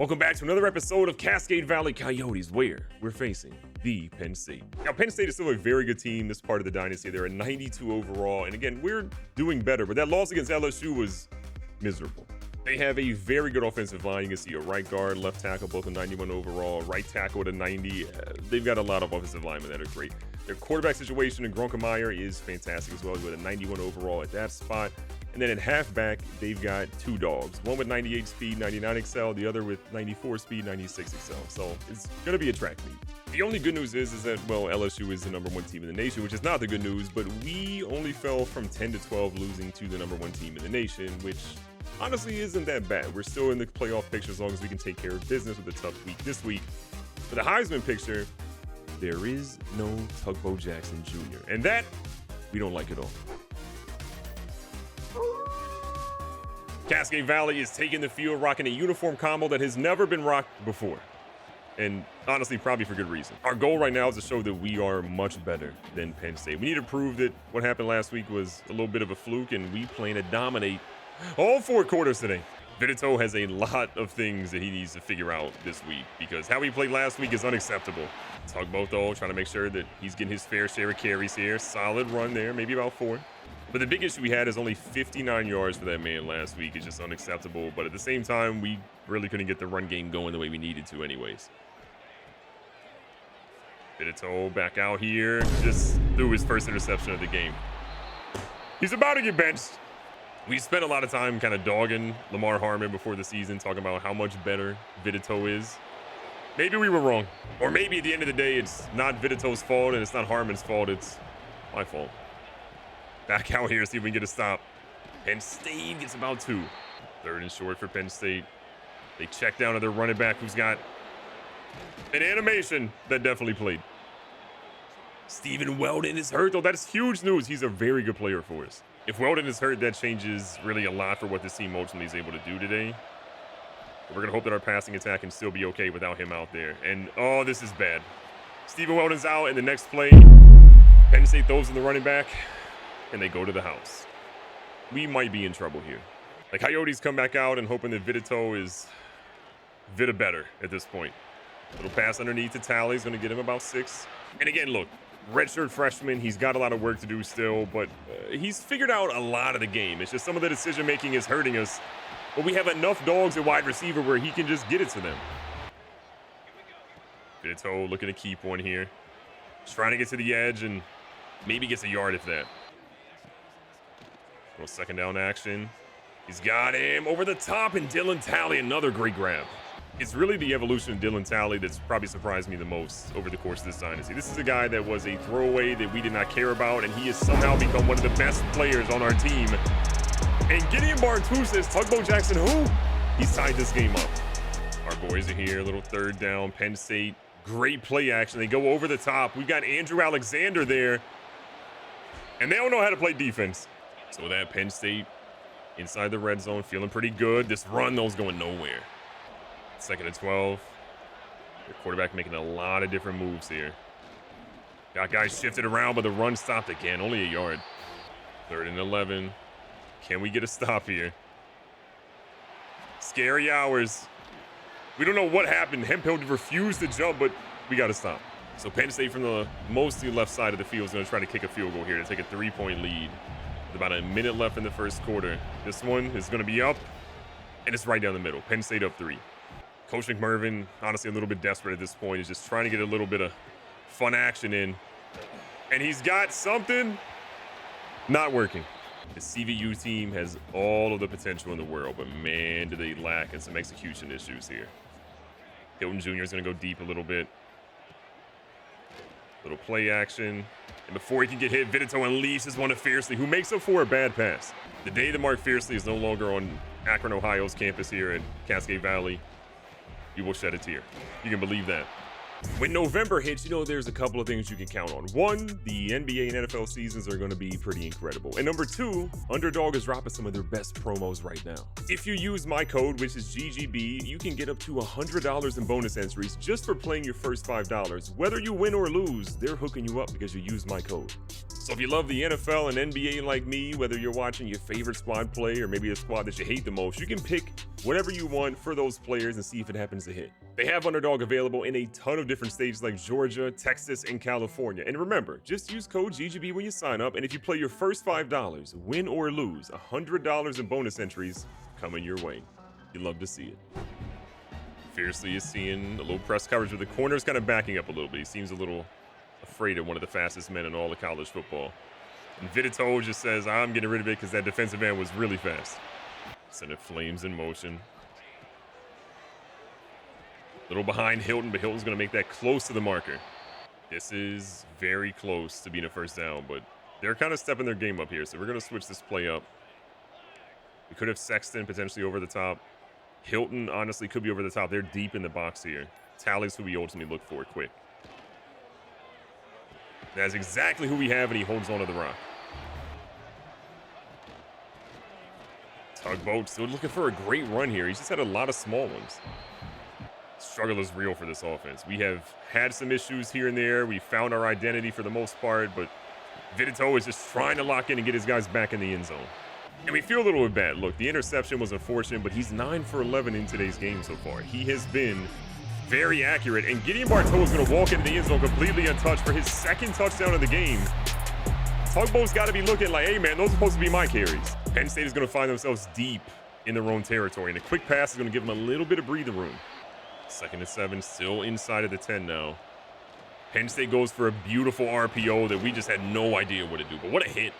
Welcome back to another episode of Cascade Valley Coyotes, where we're facing the Penn State. Now, Penn State is still a very good team, this part of the Dynasty. They're a 92 overall, and again, we're doing better, but that loss against LSU was miserable. They have a very good offensive line. You can see a right guard, left tackle, both a 91 overall, right tackle at a 90. They've got a lot of offensive linemen that are great. Their quarterback situation in Gronkemeyer is fantastic as well, with a 91 overall at that spot. And then at halfback, they've got two dogs, one with 98 speed, 99 excel, the other with 94 speed, 96 excel. So it's going to be a track meet. The only good news is that, well, LSU is the #1 team in the nation, which is not the good news, but we only fell from 10 to 12 losing to the #1 team in the nation, which honestly isn't that bad. We're still in the playoff picture as long as we can take care of business with a tough week this week. For the Heisman picture, there is no Tugboat Jackson Jr., and that we don't like at all. Cascade Valley is taking the field rocking a uniform combo that has never been rocked before. And honestly, probably for good reason. Our goal right now is to show that we are much better than Penn State. We need to prove that what happened last week was a little bit of a fluke, and we plan to dominate all 4 quarters today. Vidito has a lot of things that he needs to figure out this week, because how he played last week is unacceptable. Tugboat, though, trying to make sure that he's getting his fair share of carries here. Solid run there, maybe about 4. But the big issue we had is only 59 yards for that man last week. It's just unacceptable. But at the same time, we really couldn't get the run game going the way we needed to anyways. Vidito back out here. Just threw his first interception of the game. He's about to get benched. We spent a lot of time kind of dogging Lamar Harmon before the season, talking about how much better Vidito is. Maybe we were wrong. Or maybe at the end of the day, it's not Vidito's fault and it's not Harmon's fault. It's my fault. Back out here, see if we can get a stop. Penn State gets about 2. 3rd and short for Penn State. They check down to their running back, who's got an animation that definitely played. Stephen Weldon is hurt, though. That's huge news. He's a very good player for us. If Weldon is hurt, that changes really a lot for what this team ultimately is able to do today. But we're going to hope that our passing attack can still be okay without him out there. And, oh, this is bad. Stephen Weldon's out, and the next play, Penn State throws in the running back, and they go to the house. We might be in trouble here. The Coyotes come back out and hoping that Vidito is Vida better at this point. Little pass underneath to Tally is going to get him about 6. And again, look, redshirt freshman, he's got a lot of work to do still, but he's figured out a lot of the game. It's just some of the decision-making is hurting us. But we have enough dogs at wide receiver where he can just get it to them. Vidito looking to keep one here. Just trying to get to the edge and maybe gets a yard if that. Little second down action. He's got him over the top, and Dylan Talley, another great grab. It's really the evolution of Dylan Talley that's probably surprised me the most over the course of this dynasty. This is a guy that was a throwaway that we did not care about, and he has somehow become one of the best players on our team. And Gideon Bartu says, Tugboat Jackson, who? He's tied this game up. Our boys are here, little 3rd down. Penn State, great play action. They go over the top. We've got Andrew Alexander there, and they don't know how to play defense. So that Penn State inside the red zone, feeling pretty good. This run, though, is going nowhere. 2nd and 12. The quarterback making a lot of different moves here. Got guys shifted around, but the run stopped again. Only a yard. 3rd and 11. Can we get a stop here? Scary hours. We don't know what happened. Hemphill refused to jump, but we got to stop. So Penn State from the mostly left side of the field is going to try to kick a field goal here to take a 3-point lead. With about a minute left in the first quarter. This one is going to be up, and it's right down the middle. Penn State up 3. Coach McMervin, honestly a little bit desperate at this point, is just trying to get a little bit of fun action in. And he's got something not working. The CVU team has all of the potential in the world, but man, do they lack in some execution issues here. Hilton Jr. is going to go deep a little bit. Little play action. And before he can get hit, Vidito unleashes one of Fiercely, who makes up for a bad pass. The day that Mark Fiercely is no longer on Akron, Ohio's campus here at Cascade Valley, you will shed a tear. You can believe that. When November hits, you know there's a couple of things you can count on. One, the NBA and NFL seasons are going to be pretty incredible. And number two, Underdog is dropping some of their best promos right now. If you use my code, which is GGB, you can get up to $100 in bonus entries just for playing your first $5. Whether you win or lose, they're hooking you up because you use my code. So if you love the NFL and NBA like me, whether you're watching your favorite squad play or maybe a squad that you hate the most, you can pick whatever you want for those players and see if it happens to hit. They have Underdog available in a ton of different states like Georgia, Texas, and California. And remember, just use code GGB when you sign up, and if you play your first $5, win or lose, $100 in bonus entries coming your way. You'd love to see it. Fiercely is seeing a little press coverage with the corners kind of backing up a little bit. He seems a little afraid of one of the fastest men in all of college football. And Vidito just says, I'm getting rid of it because that defensive end was really fast. Send it flames in motion. Little behind Hilton, but Hilton's going to make that close to the marker. This is very close to being a first down, but they're kind of stepping their game up here, so we're going to switch this play up. We could have Sexton potentially over the top. Hilton honestly could be over the top. They're deep in the box here. Tally's who we ultimately look for quick. That's exactly who we have, and he holds on to the rock. Tugboat still looking for a great run here. He's just had a lot of small ones. Struggle is real for this offense. We have had some issues here and there. We found our identity for the most part, but Vidito is just trying to lock in and get his guys back in the end zone. And we feel a little bit bad. Look, the interception was unfortunate, but he's 9 for 11 in today's game so far. He has been very accurate, and Gideon Bartow is going to walk into the end zone completely untouched for his second touchdown of the game. Tugboat's got to be looking like, hey man, those are supposed to be my carries. Penn State is going to find themselves deep in their own territory, and a quick pass is going to give them a little bit of breathing room. 2nd and 7, still inside of the 10 now. Penn State goes for a beautiful RPO that we just had no idea what to do, but what a hit.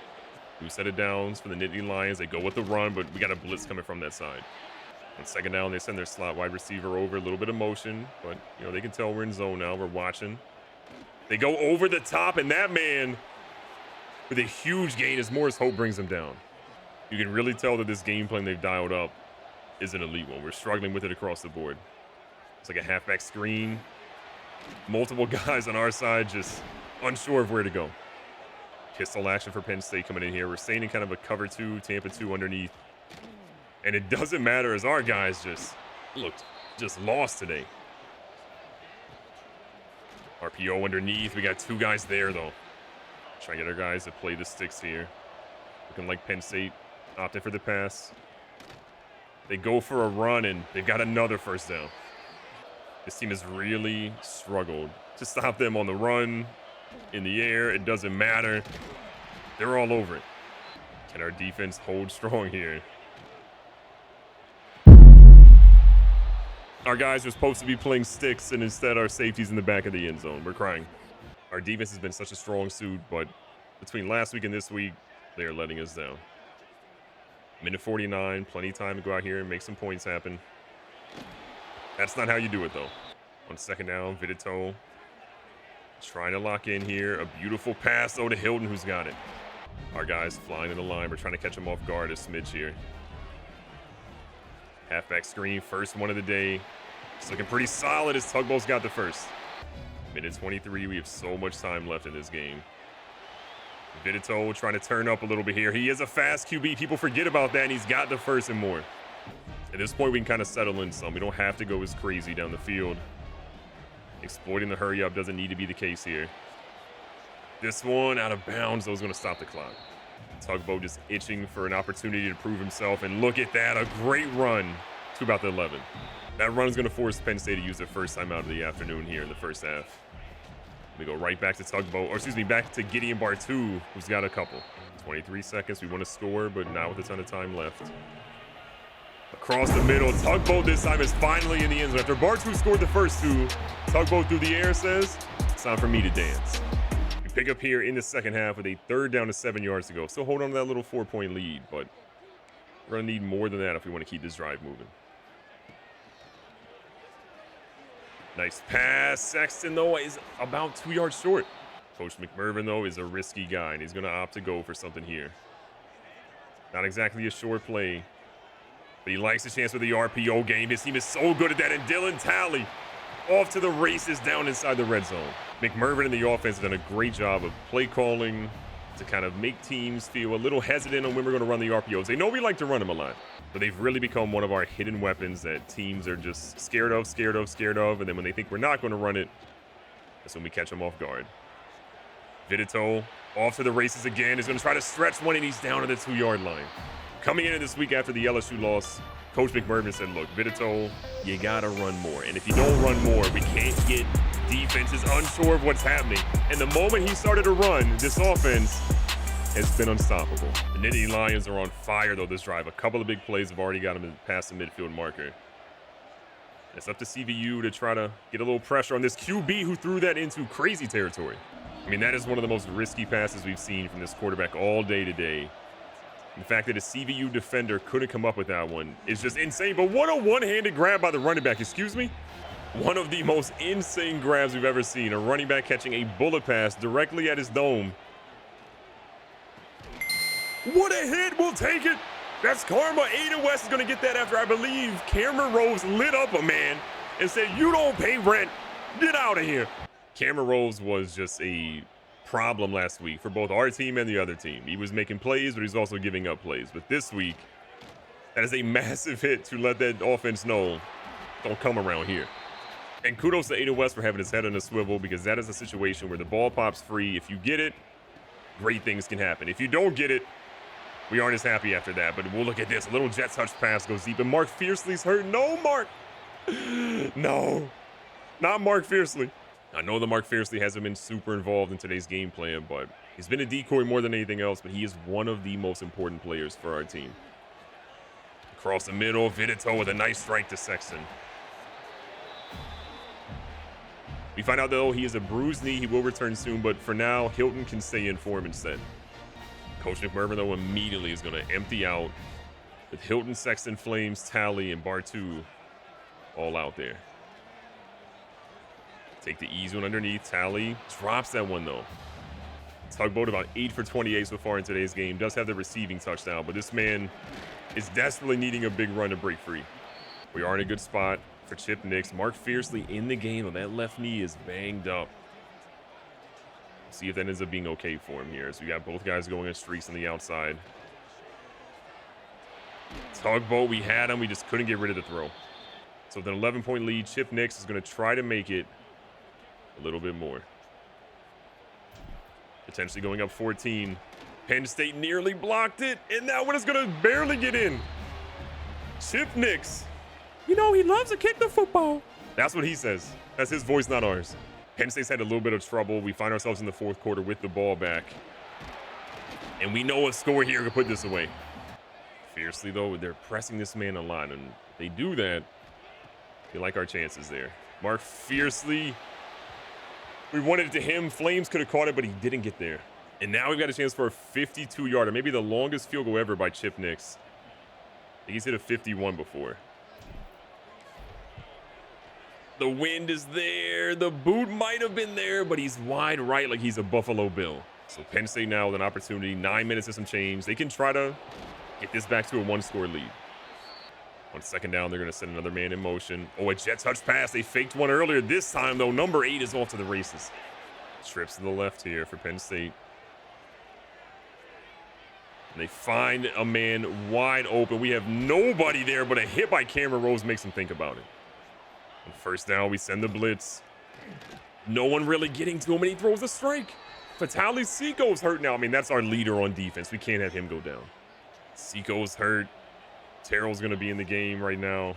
2 set of downs for the Nittany Lions. They go with the run, but we got a blitz coming from that side. On 2nd down, they send their slot wide receiver over, a little bit of motion, but you know they can tell we're in zone now. We're watching. They go over the top, and that man with a huge gain as Morris Hope brings him down. You can really tell that this game plan they've dialed up is an elite one. We're struggling with it across the board. It's like a halfback screen. Multiple guys on our side just unsure of where to go. Pistol action for Penn State coming in here. We're staying in kind of a cover 2, Tampa 2 underneath. And it doesn't matter as our guys just looked just lost today. RPO underneath. We got 2 guys there, though. Trying to get our guys to play the sticks here. Looking like Penn State opted for the pass. They go for a run, and they've got another first down. This team has really struggled to stop them on the run, in the air. It doesn't matter. They're all over it. Can our defense hold strong here? Our guys are supposed to be playing sticks, and instead our safety's in the back of the end zone. We're crying. Our defense has been such a strong suit, but between last week and this week, they are letting us down. Minute 49, plenty of time to go out here and make some points happen. That's not how you do it, though. On 2nd down, Vidito trying to lock in here. A beautiful pass, though, to Hilton, who's got it. Our guys flying in the line. We're trying to catch him off guard a smidge here. Halfback screen, first one of the day. It's looking pretty solid as Tugboat's got the first. Minute 23, we have so much time left in this game. Vidito trying to turn up a little bit here. He is a fast QB. People forget about that, and he's got the first and more. At this point, we can kind of settle in some. We don't have to go as crazy down the field. Exploiting the hurry up doesn't need to be the case here. This one out of bounds, though, is going to stop the clock. Tugboat just itching for an opportunity to prove himself, and look at that, a great run to about the 11. That run is going to force Penn State to use their first time out of the afternoon here in the first half. We go right back to Tugboat, or excuse me, back to Gideon Bartow, who's got a couple. 23 seconds, we want to score, but not with a ton of time left. Across the middle, Tugboat this time is finally in the end zone. After Bartow scored the first 2, Tugboat through the air says, it's time for me to dance. We pick up here in the second half with a 3rd down to 7 yards to go. Still hold on to that little 4-point lead, but we're going to need more than that if we want to keep this drive moving. Nice pass. Sexton, though, is about 2 yards short. Coach McMervin, though, is a risky guy, and he's going to opt to go for something here. Not exactly a short play, but he likes the chance with the RPO game. His team is so good at that, and Dylan Talley off to the races down inside the red zone. McMervin and the offense have done a great job of play calling to kind of make teams feel a little hesitant on when we're going to run the RPOs. They know we like to run them a lot, but they've really become one of our hidden weapons that teams are just scared of. And then when they think we're not going to run it, that's when we catch them off guard. Vidito off to the races again. Is going to try to stretch one, and he's down to the 2-yard line. Coming in this week after the LSU loss, Coach McMervin said, look, Vidito, you got to run more. And if you don't run more, we can't get defenses unsure of what's happening. And the moment he started to run, this offense has been unstoppable. The Nittany Lions are on fire, though, this drive. A couple of big plays have already got them past the midfield marker. It's up to CVU to try to get a little pressure on this QB who threw that into crazy territory. I mean, that is one of the most risky passes we've seen from this quarterback all day today. The fact that a CVU defender couldn't come up with that one is just insane. But what a one-handed grab by the running back, excuse me? One of the most insane grabs we've ever seen. A running back catching a bullet pass directly at his dome. What a hit, we'll take it. That's karma. Aiden West is gonna get that after, I believe, Cameron Rose lit up a man and said, you don't pay rent, get out of here. Cameron Rose was just a problem last week for both our team and the other team. He was making plays, but he's also giving up plays. But this week, that is a massive hit to let that offense know, don't come around here. And kudos to Aiden West for having his head on a swivel, because that is a situation where the ball pops free. If you get it, great things can happen. If you don't get it, we aren't as happy after that. But we'll look at this. A little jet touch pass goes deep, and Mark Fiercely's hurt. No, Mark. No, not Mark Fiercely. I know that Mark Fiercely hasn't been super involved in today's game plan, but he's been a decoy more than anything else, but he is one of the most important players for our team. Across the middle, Vidito with a nice strike to Sexton. We find out, though, he has a bruised knee. He will return soon, but for now, Hilton can stay in for him instead. Coach McMervin, though, immediately is going to empty out with Hilton, Sexton, Flames, Tally, and Bartu all out there. Take the easy one underneath. Tally drops that one, though. Tugboat about 8 for 28 so far in today's game. Does have the receiving touchdown, but this man is desperately needing a big run to break free. We are in a good spot for Chip Nix. Mark Fiercely in the game, and that left knee is banged up. See if that ends up being okay for him here. So we got both guys going in streaks on the outside. Tugboat, we had him. We just couldn't get rid of the throw. So with an 11-point lead, Chip Nix is going to try to make it a little bit more. Potentially going up 14. Penn State nearly blocked it, and that one is going to barely get in. Chip Nix. You know, he loves to kick the football. That's what he says. That's his voice, not ours. Penn State's had a little bit of trouble. We find ourselves in the fourth quarter with the ball back. And we know a score here to put this away. Fiercely, though, they're pressing this man a lot, and if they do that, they like our chances there. Mark Fiercely. We wanted it to him. Flames could have caught it, but he didn't get there. And now we've got a chance for a 52-yarder, maybe the longest field goal ever by Chip Nix. I think he's hit a 51 before. The wind is there. The boot might have been there, but he's wide right like he's a Buffalo Bill. So Penn State now with an opportunity, 9 minutes and some change. They can try to get this back to a one-score lead. On second down, they're going to send another man in motion. Oh, a jet touch pass. They faked one earlier. This time, though, number 8 is off to the races. Trips to the left here for Penn State. And they find a man wide open. We have nobody there, but a hit by Cameron Rose makes them think about it. On first down, we send the blitz. No one really getting to him, and he throws a strike. Vitaly Seiko's hurt now. I mean, that's our leader on defense. We can't have him go down. Seiko's hurt. Terrell's going to be in the game right now.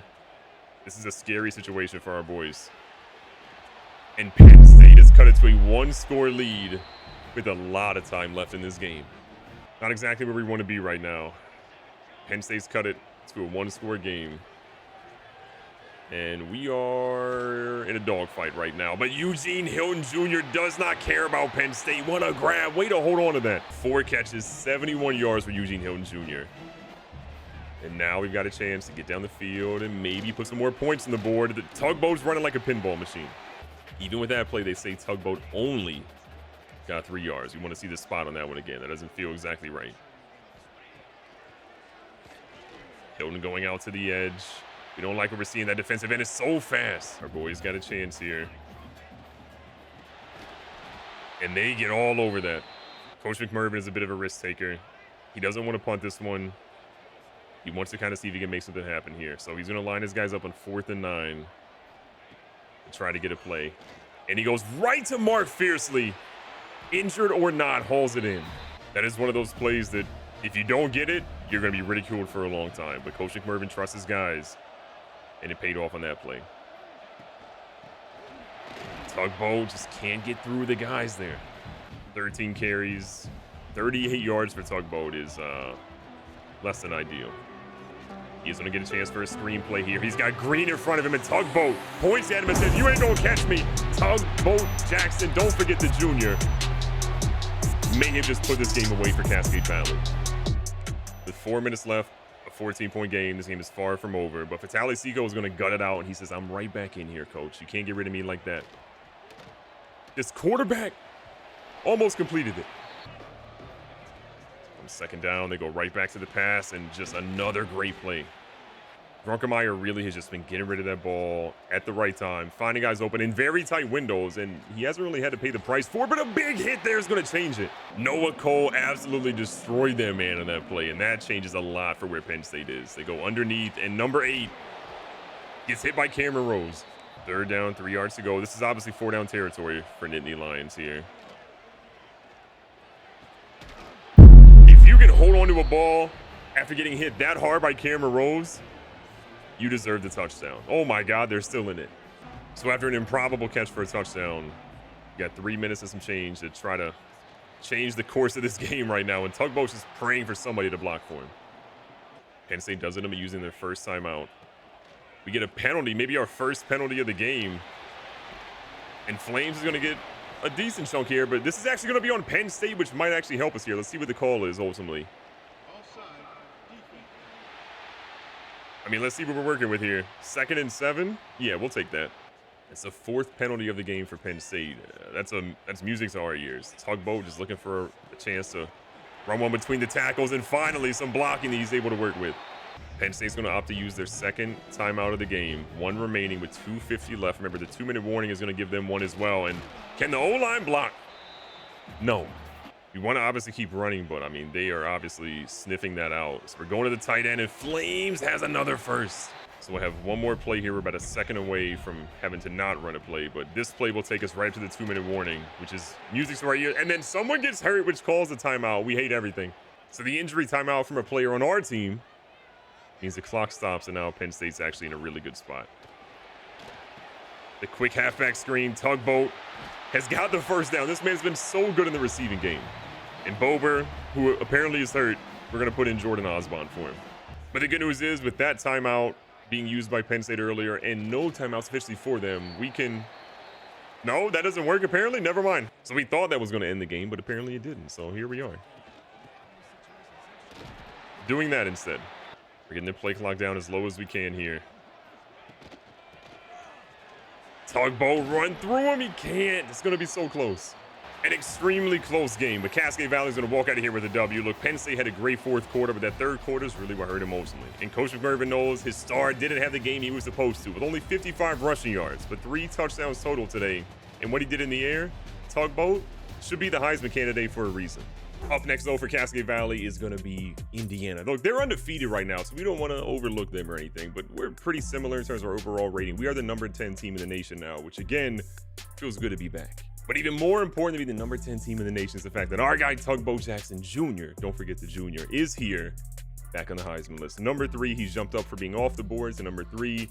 This is a scary situation for our boys. And Penn State has cut it to a one-score lead with a lot of time left in this game. Not exactly where we want to be right now. Penn State's cut it to a one-score game. And we are in a dogfight right now. But Eugene Hilton Jr. does not care about Penn State. What a grab. Way to hold on to that. 4 catches, 71 yards for Eugene Hilton Jr. And now we've got a chance to get down the field and maybe put some more points on the board. The Tugboat's running like a pinball machine. Even with that play, they say Tugboat only got 3 yards. We want to see the spot on that one again. That doesn't feel exactly right. Hilton going out to the edge. We don't like what we're seeing. That defensive end is so fast. Our boys got a chance here. And they get all over that. Coach McMervin is a bit of a risk taker. He doesn't want to punt this one. He wants to kind of see if he can make something happen here. So he's going to line his guys up on 4th and 9 and try to get a play. And he goes right to Mark fiercely. Injured or not, hauls it in. That is one of those plays that if you don't get it, you're going to be ridiculed for a long time. But Coach McMervin trusts his guys, and it paid off on that play. Tugboat just can't get through the guys there. 13 carries, 38 yards for Tugboat is less than ideal. He's going to get a chance for a screenplay here. He's got Green in front of him, and Tugboat points at him and says, "You ain't going to catch me." Tugboat Jackson, don't forget the junior, may have just put this game away for Cascade Valley. With 4 minutes left, a 14-point game. This game is far from over. But Vitaly Seco is going to gut it out, and he says, "I'm right back in here, coach. You can't get rid of me like that." This quarterback almost completed it. On 2nd down, they go right back to the pass, and just another great play. Drunkemeyer really has just been getting rid of that ball at the right time, finding guys open in very tight windows, and he hasn't really had to pay the price for it, but a big hit there is going to change it. Noah Cole absolutely destroyed their man on that play, and that changes a lot for where Penn State is. They go underneath, and number 8 gets hit by Cameron Rose. 3rd down, 3 yards to go. This is obviously 4-down territory for Nittany Lions here. If you can hold on to a ball after getting hit that hard by Cameron Rose, you deserve the touchdown. Oh my God, they're still in it. So after an improbable catch for a touchdown, you got 3 minutes and some change to try to change the course of this game right now, and Tugboat's just praying for somebody to block for him. Penn State does end up using their first timeout. We get a penalty, maybe our first penalty of the game. And Flames is going to get a decent chunk here, but this is actually going to be on Penn State, which might actually help us here. Let's see what the call is ultimately. I mean, let's see what we're working with here. 2nd and 7? Yeah, we'll take that. It's the 4th penalty of the game for Penn State. That's music to our ears. Tugboat just looking for a chance to run one between the tackles, and finally some blocking that he's able to work with. Penn State's going to opt to use their 2nd timeout of the game. 1 remaining with 2:50 left. Remember, the 2-minute warning is going to give them one as well. And can the O-line block? No. We want to obviously keep running, but I mean, they are obviously sniffing that out. So we're going to the tight end, and Flames has another first. So we'll have one more play here. We're about a second away from having to not run a play, but this play will take us right to the 2-minute warning, which is music to our ears. And then someone gets hurt, which calls the timeout. We hate everything. So the injury timeout from a player on our team means the clock stops, and now Penn State's actually in a really good spot. The quick halfback screen. Tugboat has got the first down. This man's been so good in the receiving game. And Bober, who apparently is hurt, we're going to put in Jordan Osbon for him. But the good news is, with that timeout being used by Penn State earlier and no timeouts officially for them, we can... No, that doesn't work apparently. Never mind. So we thought that was going to end the game, but apparently it didn't. So here we are, doing that instead. We're getting the play clock down as low as we can here. Tugboat run through him. He can't. It's going to be so close. An extremely close game, but Cascade Valley is going to walk out of here with a W. Look, Penn State had a great 4th quarter, but that 3rd quarter is really what hurt emotionally. And Coach McMervin knows his star didn't have the game he was supposed to, with only 55 rushing yards, but 3 touchdowns total today. And what he did in the air, Tugboat should be the Heisman candidate for a reason. Up next, though, for Cascade Valley is going to be Indiana. Look, they're undefeated right now, so we don't want to overlook them or anything, but we're pretty similar in terms of our overall rating. We are the number 10 team in the nation now, which, again, feels good to be back. But even more important to be the number 10 team in the nation is the fact that our guy, Tugboat Jackson Jr., don't forget the junior, is here, back on the Heisman list. Number 3, he's jumped up for being off the boards. And number 3,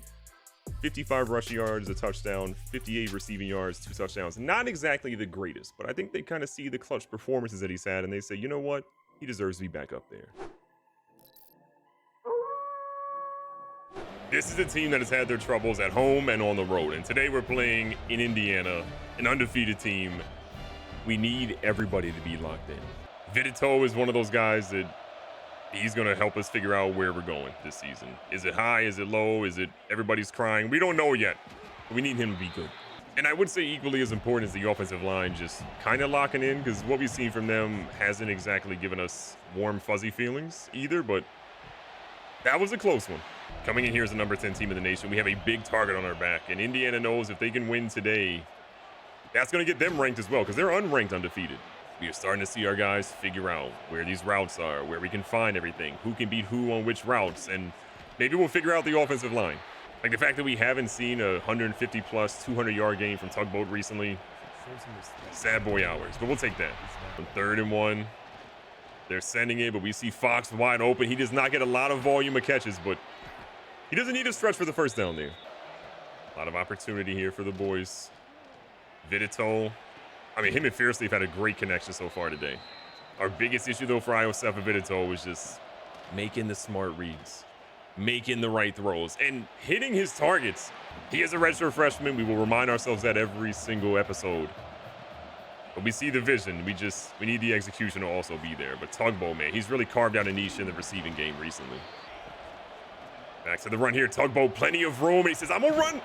55 rushing yards, a touchdown, 58 receiving yards, 2 touchdowns. Not exactly the greatest, but I think they kind of see the clutch performances that he's had, and they say, you know what? He deserves to be back up there. This is a team that has had their troubles at home and on the road, and today we're playing in Indiana, an undefeated team. We need everybody to be locked in. Vidito is one of those guys that he's going to help us figure out where we're going this season. Is it high? Is it low? Is it everybody's crying? We don't know yet. We need him to be good. And I would say equally as important is the offensive line just kind of locking in, because what we've seen from them hasn't exactly given us warm, fuzzy feelings either, but that was a close one. Coming in here as the number 10 team in the nation, we have a big target on our back, and Indiana knows if they can win today, that's going to get them ranked as well, because they're unranked undefeated. We are starting to see our guys figure out where these routes are, where we can find everything, who can beat who on which routes, and maybe we'll figure out the offensive line. Like the fact that we haven't seen a 150-plus, 200-yard game from Tugboat recently, sad boy hours, but we'll take that. On 3rd and 1, they're sending it, but we see Fox wide open. He does not get a lot of volume of catches, but he doesn't need to stretch for the first down there. A lot of opportunity here for the boys. Vidito, I mean, him and Fiercely have had a great connection so far today. Our biggest issue, though, for Iosefa Vidito was just making the smart reads, making the right throws, and hitting his targets. He is a redshirt freshman. We will remind ourselves that every single episode. But we see the vision. We need the execution to also be there. But Tugboat, man, he's really carved out a niche in the receiving game recently. Back to the run here. Tugboat, plenty of room. And he says, I'm going to run.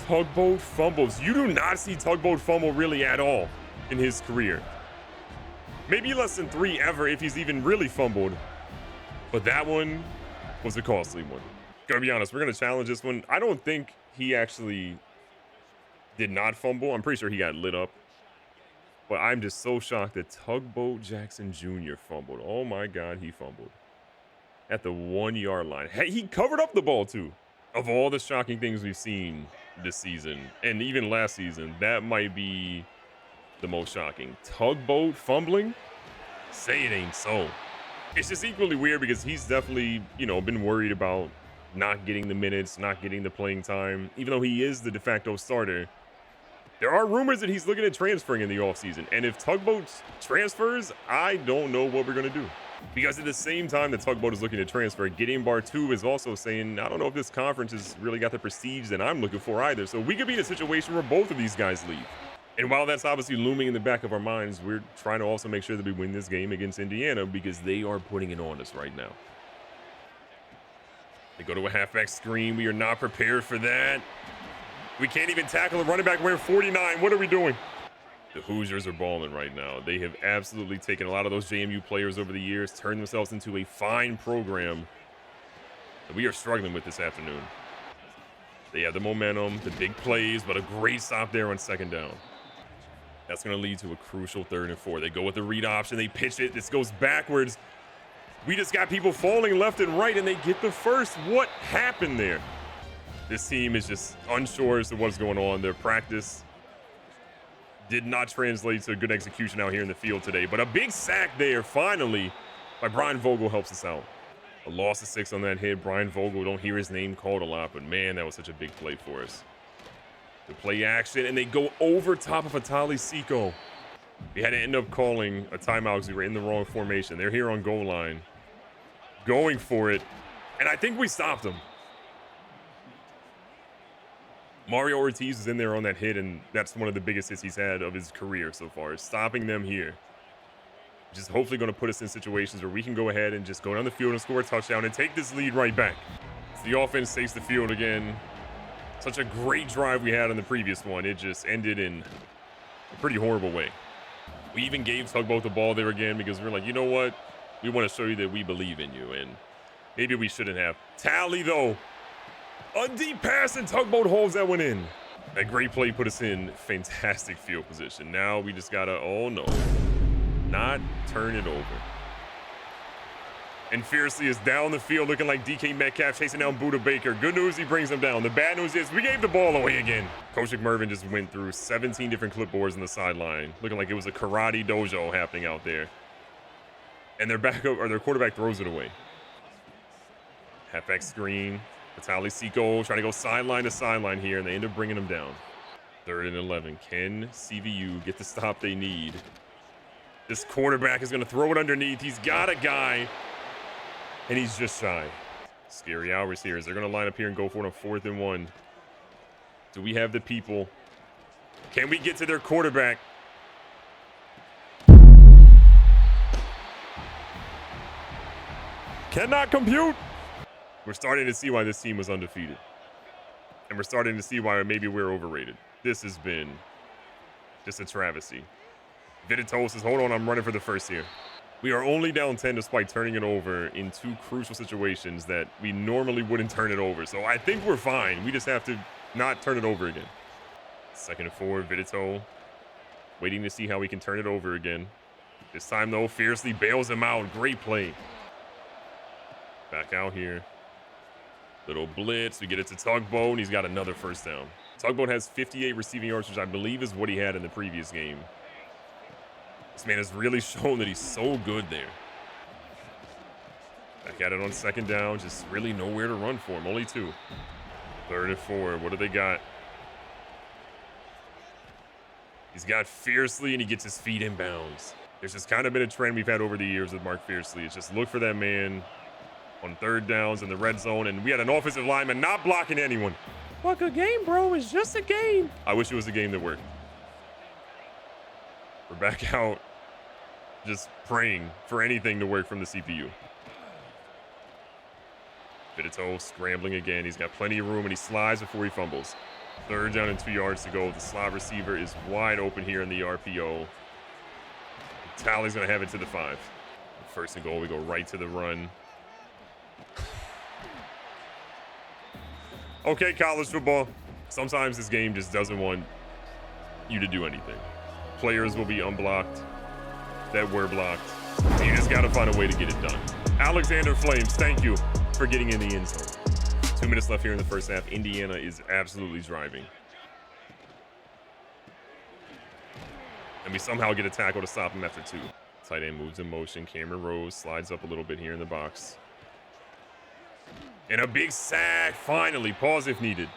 Tugboat fumbles. You do not see Tugboat fumble really at all in his career. Maybe less than 3 ever if he's even really fumbled. But that one was a costly one. Gotta be honest, we're going to challenge this one. I don't think he actually did not fumble. I'm pretty sure he got lit up. But I'm just so shocked that Tugboat Jackson Jr. fumbled. Oh my God, he fumbled. At the 1-yard line. Hey, he covered up the ball too. Of all the shocking things we've seen this season, and even last season, that might be the most shocking. Tugboat fumbling? Say it ain't so. It's just equally weird because he's definitely, been worried about not getting the minutes, not getting the playing time, even though he is the de facto starter. There are rumors that he's looking at transferring in the offseason, and if Tugboat transfers, I don't know what we're going to do. Because at the same time that Tugboat is looking to transfer, Gideon Bartu is also saying, I don't know if this conference has really got the prestige that I'm looking for either. So we could be in a situation where both of these guys leave. And while that's obviously looming in the back of our minds, we're trying to also make sure that we win this game against Indiana because they are putting it on us right now. They go to a halfback screen. We are not prepared for that. We can't even tackle a running back wearing 49. What are we doing? The Hoosiers are balling right now. They have absolutely taken a lot of those JMU players over the years, turned themselves into a fine program that we are struggling with this afternoon. They have the momentum, the big plays, but a great stop there on 2nd down. That's going to lead to a crucial 3rd and 4. They go with the read option. They pitch it. This goes backwards. We just got people falling left and right, and they get the first. What happened there? This team is just unsure as to what's going on. Their practice did not translate to good execution out here in the field today. But a big sack there, finally, by Brian Vogel helps us out. A loss of 6 on that hit. Brian Vogel, don't hear his name called a lot, but man, that was such a big play for us. The play action, and they go over top of Atali Seiko. We had to end up calling a timeout because we were in the wrong formation. They're here on goal line, going for it, and I think we stopped them. Mario Ortiz is in there on that hit, and that's one of the biggest hits he's had of his career so far. Stopping them here. Just hopefully going to put us in situations where we can go ahead and just go down the field and score a touchdown and take this lead right back. As the offense takes the field again. Such a great drive we had on the previous one. It just ended in a pretty horrible way. We even gave Tugboat the ball there again because we're like, you know what? We want to show you that we believe in you, and maybe we shouldn't have. Tally, though. A deep pass, and Tugboat holds that one in. That great play put us in fantastic field position. Now we just gotta, oh no, not turn it over. And Fiercely is down the field looking like DK Metcalf chasing down Buda Baker. Good news, he brings him down. The bad news is we gave the ball away again. Coach McMervin just went through 17 different clipboards on the sideline, looking like it was a karate dojo happening out there. And their backup, or their quarterback, throws it away. Halfback screen. Vitali Seiko trying to go sideline to sideline here, and they end up bringing him down. 3rd and 11. Can CVU get the stop they need? This quarterback is going to throw it underneath. He's got a guy, and he's just shy. Scary hours here as they're going to line up here and go for it on 4th and 1. Do we have the people? Can we get to their quarterback? Cannot compute. We're starting to see why this team was undefeated. And we're starting to see why maybe we're overrated. This has been just a travesty. Viditos says, hold on, I'm running for the first here. We are only down 10 despite turning it over in 2 crucial situations that we normally wouldn't turn it over. So I think we're fine. We just have to not turn it over again. 2nd and 4, Vidito waiting to see how we can turn it over again. This time, though, fiercely bails him out. Great play. Back out here. Little blitz. We get it to Tugboat, and he's got another first down. Tugboat has 58 receiving yards, which I believe is what he had in the previous game. This man has really shown that he's so good there. Back at it on 2nd down. Just really nowhere to run for him. Only 2. 3rd and 4. What do they got? He's got Fiercely, and he gets his feet in bounds. There's just kind of been a trend we've had over the years with Mark Fiercely. It's just look for that man on 3rd downs in the red zone, and we had an offensive lineman not blocking anyone. Fuck a game, bro. It's just a game. I wish it was a game that worked. We're back out, just praying for anything to work from the CPU. Vidito scrambling again. He's got plenty of room, and he slides before he fumbles. 3rd down and 2 yards to go. The slot receiver is wide open here in the RPO. Tally's going to have it to the 5. 1st and goal. We go right to the run. Okay, college football. Sometimes this game just doesn't want you to do anything. Players will be unblocked that were blocked. You just got to find a way to get it done. Alexander Flames, thank you for getting in the end zone. 2 minutes left here in the first half. Indiana is absolutely driving. And we somehow get a tackle to stop him after 2. Tight end moves in motion. Cameron Rose slides up a little bit here in the box. And a big sack, finally. Pause if needed.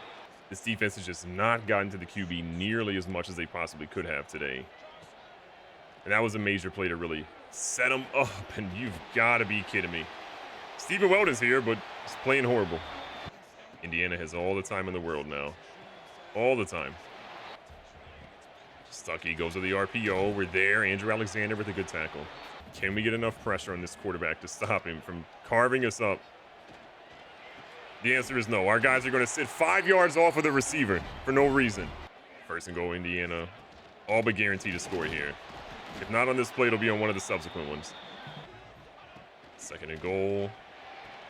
This defense has just not gotten to the QB nearly as much as they possibly could have today. And that was a major play to really set them up. And you've got to be kidding me. Stephen Weldon's here, but he's playing horrible. Indiana has all the time in the world now. All the time. Stuckey goes to the RPO. We're there. Andrew Alexander with a good tackle. Can we get enough pressure on this quarterback to stop him from carving us up? The answer is no. Our guys are going to sit 5 yards off of the receiver for no reason. 1st and goal, Indiana. All but guaranteed to score here. If not on this play, it'll be on one of the subsequent ones. 2nd and goal.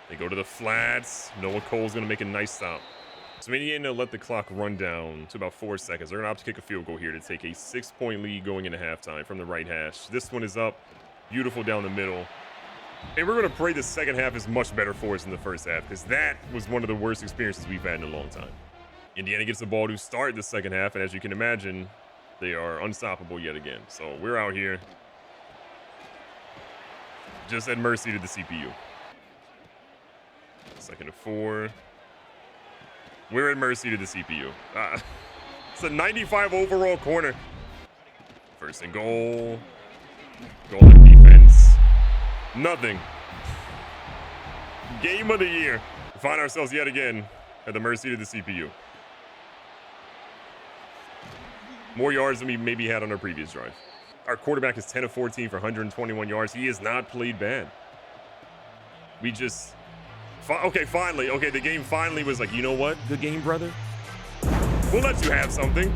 They go to the flats. Noah Cole's going to make a nice stop. So Indiana let the clock run down to about 4 seconds. They're going to opt to kick a field goal here to take a 6-point lead going into halftime from the right hash. This one is up. Beautiful down the middle. And we're going to pray the second half is much better for us than the first half, because that was one of the worst experiences we've had in a long time. Indiana gets the ball to start the second half, and as you can imagine, they are unstoppable yet again. So we're out here just at mercy to the CPU. 2nd and 4. We're at mercy to the CPU. It's a 95 overall corner. 1st and goal. Goal line defense. Nothing. Game of the year. We find ourselves yet again at the mercy to the CPU. More yards than we maybe had on our previous drive. Our quarterback is 10 of 14 for 121 yards. He has not played bad. We just... Okay, finally. Okay, the game finally was like, you know what? Good game, brother. We'll let you have something.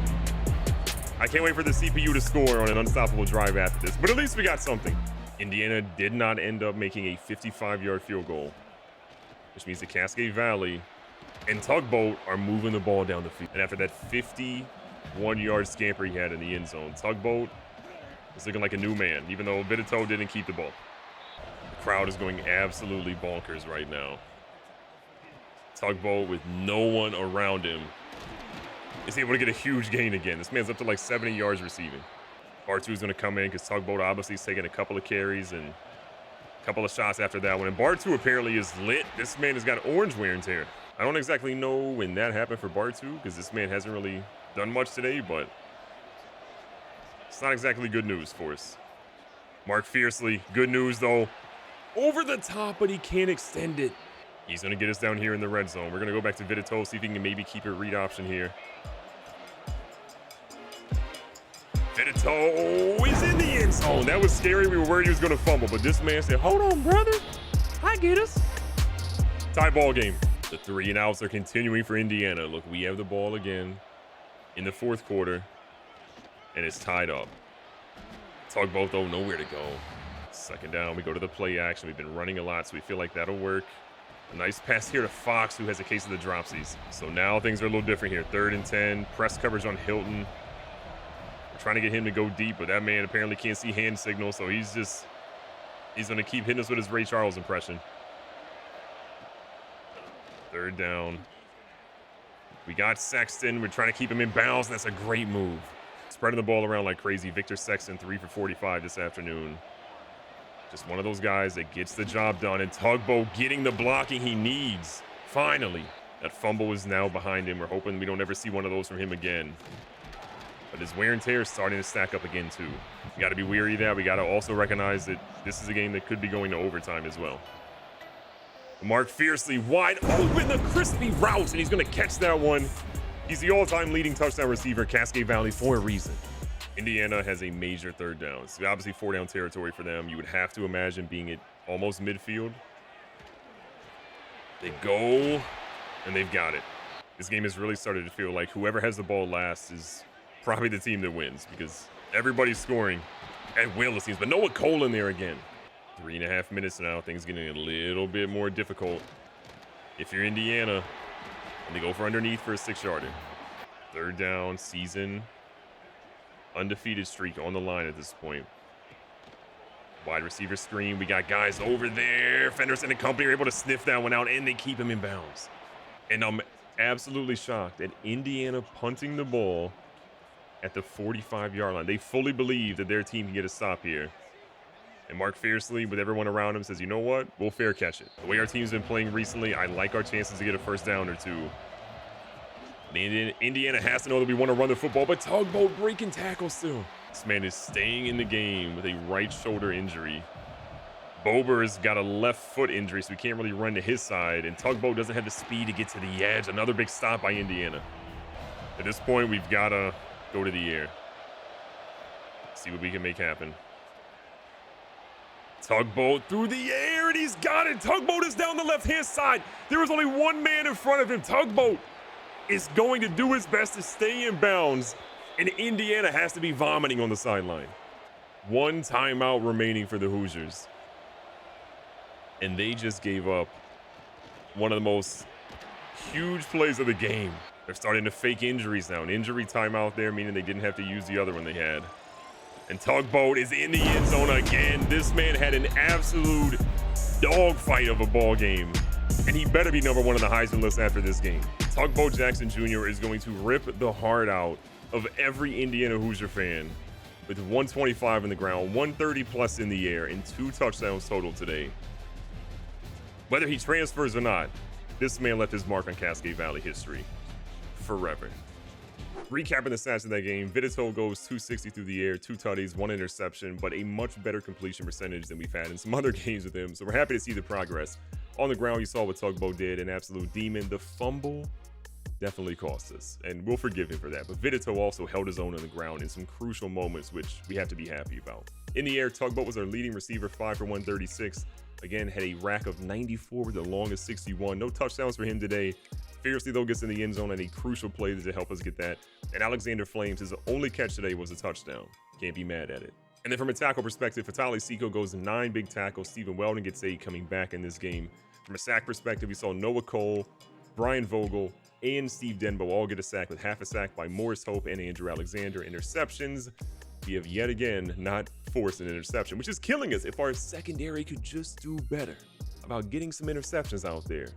I can't wait for the CPU to score on an unstoppable drive after this, but at least we got something. Indiana did not end up making a 55-yard field goal, which means the Cascade Valley and Tugboat are moving the ball down the field. And after that 51-yard scamper he had in the end zone, Tugboat is looking like a new man, even though Vidito didn't keep the ball. The crowd is going absolutely bonkers right now. Tugboat with no one around him is able to get a huge gain again. This man's up to like 70 yards receiving. Bar2 is going to come in because Tugboat obviously is taking a couple of carries and a couple of shots after that one. And Bar2 apparently is lit. This man has got orange wear and tear. I don't exactly know when that happened for Bar2 because this man hasn't really done much today, but it's not exactly good news for us. Mark Fiercely, good news though. Over the top, but he can't extend it. He's going to get us down here in the red zone. We're going to go back to Vidito, see if he can maybe keep a read option here. Vidito is in the end zone. That was scary. We were worried he was going to fumble, but this man said, hold on, brother. I get us. Tie ball game. The 3 and outs are continuing for Indiana. Look, we have the ball again in the 4th quarter, and it's tied up. Tugboat, though, nowhere to go. Second down, we go to the play action. We've been running a lot, so we feel like that'll work. A nice pass here to Fox, who has a case of the dropsies. So now things are a little different here. 3rd and 10, press coverage on Hilton. We're trying to get him to go deep, but that man apparently can't see hand signals, so he's going to keep hitting us with his Ray Charles impression. 3rd down. We got Sexton. We're trying to keep him in bounds, and that's a great move. Spreading the ball around like crazy. Victor Sexton, 3 for 45 this afternoon. Just one of those guys that gets the job done, and Tugboat getting the blocking he needs. Finally. That fumble is now behind him. We're hoping we don't ever see one of those from him again. But his wear and tear is starting to stack up again, too. We got to be weary of that. We got to also recognize that this is a game that could be going to overtime as well. Mark fiercely wide open, the crispy route, and he's going to catch that one. He's the all-time leading touchdown receiver at Cascade Valley for a reason. Indiana has a major 3rd down. It's obviously 4-down territory for them. You would have to imagine being at almost midfield. They go, and they've got it. This game has really started to feel like whoever has the ball last is probably the team that wins, because everybody's scoring at will, it seems. But Noah Cole in there again. 3.5 minutes now. Things getting a little bit more difficult. If you're Indiana, and they go for underneath for a 6-yarder. 3rd down, season undefeated streak on the line at this point. Wide receiver screen. We got guys over there. Fenderson and company are able to sniff that one out, and they keep him in bounds. And I'm absolutely shocked at Indiana punting the ball at the 45-yard line. They fully believe that their team can get a stop here. And Mark fiercely, with everyone around him, says, you know what? We'll fair catch it. The way our team's been playing recently, I like our chances to get a 1st down or 2. Indiana has to know that we want to run the football, but Tugboat breaking tackle still. This man is staying in the game with a right shoulder injury. Bober's got a left foot injury, so we can't really run to his side, and Tugboat doesn't have the speed to get to the edge. Another big stop by Indiana. At this point, we've got to go to the air. See what we can make happen. Tugboat through the air, and he's got it. Tugboat is down the left-hand side. There was only one man in front of him. Tugboat is going to do his best to stay in bounds, and Indiana has to be vomiting on the sideline. 1 timeout remaining for the Hoosiers. And they just gave up one of the most huge plays of the game. They're starting to fake injuries now. An injury timeout there, meaning they didn't have to use the other one they had. And Tugboat is in the end zone again. This man had an absolute dogfight of a ball game, and he better be number 1 on the Heisman list after this game. Tugboat Jackson Jr. is going to rip the heart out of every Indiana Hoosier fan with 125 on the ground, 130 plus in the air, and 2 touchdowns total today. Whether he transfers or not, this man left his mark on Cascade Valley history forever. Recapping the stats of that game, Vitito goes 260 through the air, 2 tutties, 1 interception, but a much better completion percentage than we've had in some other games with him. So we're happy to see the progress. On the ground, you saw what Tugboat did, an absolute demon. The fumble definitely cost us, and we'll forgive him for that. But Vitito also held his own on the ground in some crucial moments, which we have to be happy about. In the air, Tugboat was our leading receiver, 5 for 136. Again, had a rack of 94 with the longest 61. No touchdowns for him today. Fiercely, though, gets in the end zone and a crucial play to help us get that. And Alexander Flames, his only catch today was a touchdown. Can't be mad at it. And then from a tackle perspective, Fatali Seiko goes 9 big tackles. Stephen Weldon gets 8 coming back in this game. From a sack perspective, we saw Noah Cole, Brian Vogel, and Steve Denbo all get a sack, with half a sack by Morris Hope and Andrew Alexander. Interceptions, we have yet again not forced an interception, which is killing us. If our secondary could just do better about getting some interceptions out there,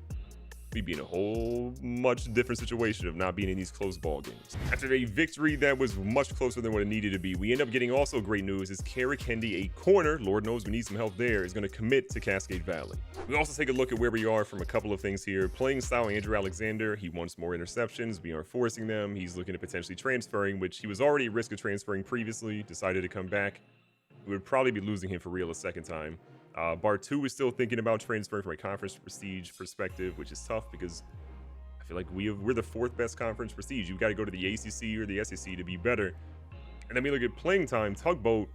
we'd be in a whole much different situation of not being in these close ball games. After a victory that was much closer than what it needed to be, we end up getting also great news is Carrick Hendy, a corner, Lord knows we need some help there, is going to commit to Cascade Valley. We also take a look at where we are from a couple of things here. Playing style, Andrew Alexander, he wants more interceptions. We aren't forcing them. He's looking at potentially transferring, which he was already at risk of transferring previously, decided to come back. We would probably be losing him for real a second time. Bartu is still thinking about transferring from a conference prestige perspective, which is tough because I feel like we're the 4th best conference prestige. You've got to go to the ACC or the SEC to be better. And then we look at playing time. Tugboat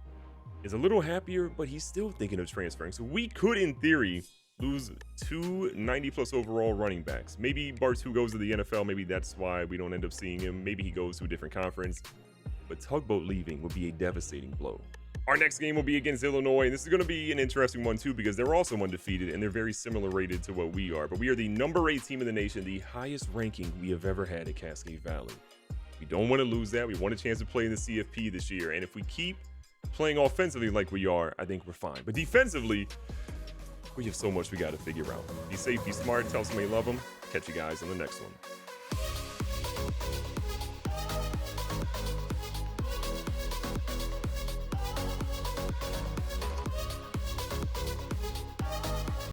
is a little happier, but he's still thinking of transferring. So we could, in theory, lose 2 90-plus overall running backs. Maybe Bartu goes to the NFL. Maybe that's why we don't end up seeing him. Maybe he goes to a different conference. But Tugboat leaving would be a devastating blow. Our next game will be against Illinois, and this is going to be an interesting one too because they're also undefeated and they're very similar rated to what we are. But we are the number 8 team in the nation, the highest ranking we have ever had at Cascade Valley. We don't want to lose that. We want a chance to play in the CFP this year, and if we keep playing offensively like we are, I think we're fine. But defensively, we have so much we got to figure out. Be safe, be smart, tell somebody you love them. Catch you guys on the next one.